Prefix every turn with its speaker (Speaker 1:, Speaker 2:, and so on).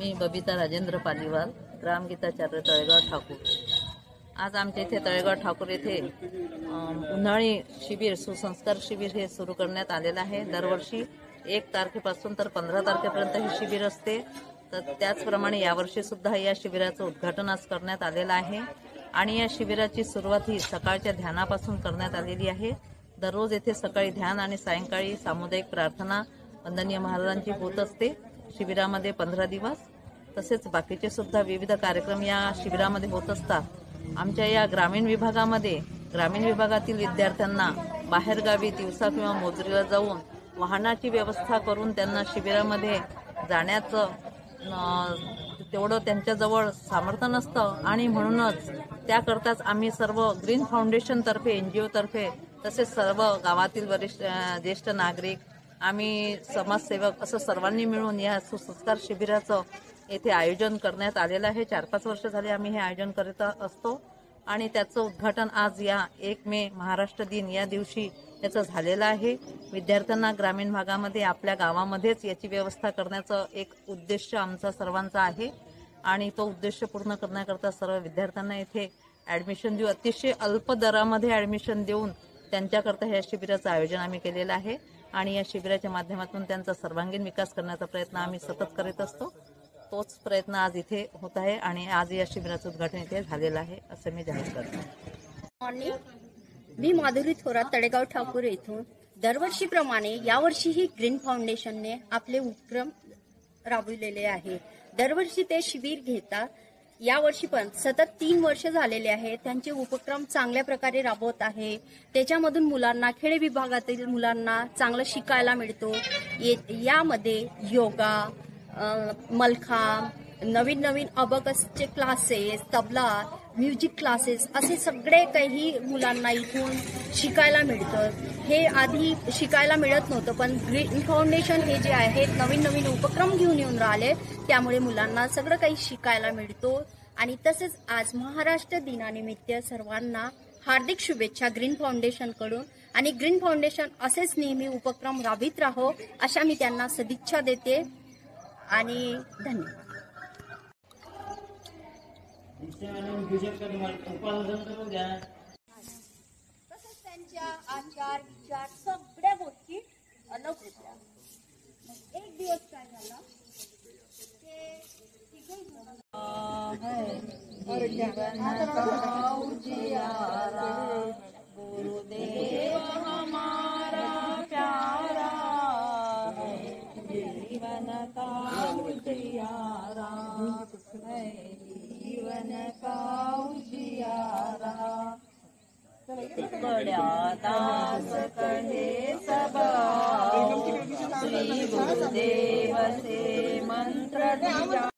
Speaker 1: मी बबिता राजेंद्र पालीवाल, ग्रामगीताचार्य तळेगाव ठाकूर। आज आमच्या इथे तळेगाव ठाकूर येथे उन्हाळी शिबिर सुसंस्कार शिबिर हे सुरू करण्यात आलेलं आहे। दरवर्षी 1 तारखेपासून तर 15 तारखेपर्यंत हे शिबिर असते। तर त्याचप्रमाणे यावर्षी सुद्धा या शिबिराचं उद्घाटन आज करण्यात आलेलं आहे आणि या शिबिराची सुरुवात ही सकाळच्या ध्यानापासून करण्यात आलेली आहे। दररोज येथे सकाळी ध्यान आणि सायंकाळी सामुदायिक प्रार्थना वंदनीय महाराजांची होत असते। शिबिरामध्ये 15 दिवस तसेच बाकीचे सुद्धा विविध कार्यक्रम या शिबिरामध्ये होत असतात। आमच्या या ग्रामीण विभागातील विद्यार्थ्यांना बाहेरगावी दिवसा किंवा मोजरीला जाऊन वाहनाची व्यवस्था करून त्यांना शिबिरामध्ये जाण्याचं तेवढं त्यांच्याजवळ सामर्थ्य नसतं आणि म्हणूनच त्याकरताच आम्ही सर्व ग्रीन फाउंडेशन तर्फे NGO तर्फे तसेच सर्व गावातील वरिष्ठ ज्येष्ठ नागरिक आम्ही समाजसेवक असं सर्वांनी मिळून या सुसंस्कार शिबिराचं येथे आयोजन करण्यात आलेलं आहे। 4-5 वर्ष झाले आम्ही हे आयोजन करत असतो आणि त्याचं उद्घाटन आज या 1 मे महाराष्ट्र दिन या दिवशी याचं झालेलं आहे। विद्यार्थ्यांना ग्रामीण भागामध्ये आपल्या गावामध्येच याची व्यवस्था करण्याचं एक उद्देश आमचा सर्वांचा आहे आणि तो उद्देश पूर्ण करण्याकरता सर्व विद्यार्थ्यांना येथे ॲडमिशन देऊ अतिशय अल्प दरामध्ये ॲडमिशन देऊन त्यांच्याकरता या शिबिराचं आयोजन आम्ही केलेलं आहे आणि या शिबिराच्या माध्यमातून त्यांचा सर्वांगीण विकास करण्याचा प्रयत्न आम्ही सतत करीत असतो। तोच प्रयत्न आज इथे होत आहे आणि आज या शिबिराचं उद्घाटन इथे झालेलं आहे असं मी जाहीर करतो।
Speaker 2: मी माधुरी थोरात, तळेगाव ठाकूर येथून दरवर्षीप्रमाणे यावर्षीही ग्रीन फाउंडेशनने आपले उपक्रम राबविलेले आहे। दरवर्षी ते शिबिर घेतात। यावर्षी पण सतत 3 वर्ष झालेले आहेत त्यांचे उपक्रम चांगल्या प्रकारे राबवत आहे। त्याच्यामधून मुलांना, खेडे विभागातील मुलांना चांगलं शिकायला मिळतो। यामध्ये योगा, मलखांब, नवीन अबकसचे क्लासेस, तबला, म्युझिक क्लासेस असे सगळे काही मुलांना इथून शिकायला मिळतं। हे आधी शिकायला मिळत नव्हतं पण ग्रीन फाउंडेशन हे जे आहे नवीन उपक्रम घेऊन येऊन राहिले त्यामुळे मुलांना सगळं काही शिकायला मिळतो। आणि तसेच आज महाराष्ट्र दिनानिमित्त सर्वांना हार्दिक शुभेच्छा ग्रीन फाउंडेशन कडून आणि ग्रीन फाउंडेशन असेच नेहमी उपक्रम राबवित राहो अशा मी त्यांना सदिच्छा देते आणि धन्यवाद। तसंच त्यांच्या आचार विचार सगळ्या गोष्टी अलग होत्या। एक दिवस काय झालं
Speaker 1: गुरुदेव हमारा प्यारा है, जीवन का उजियारा है, जीवन का उजियारा। बड़ा दास कहे सबा, श्री गुरुदेव से मंत्र दिया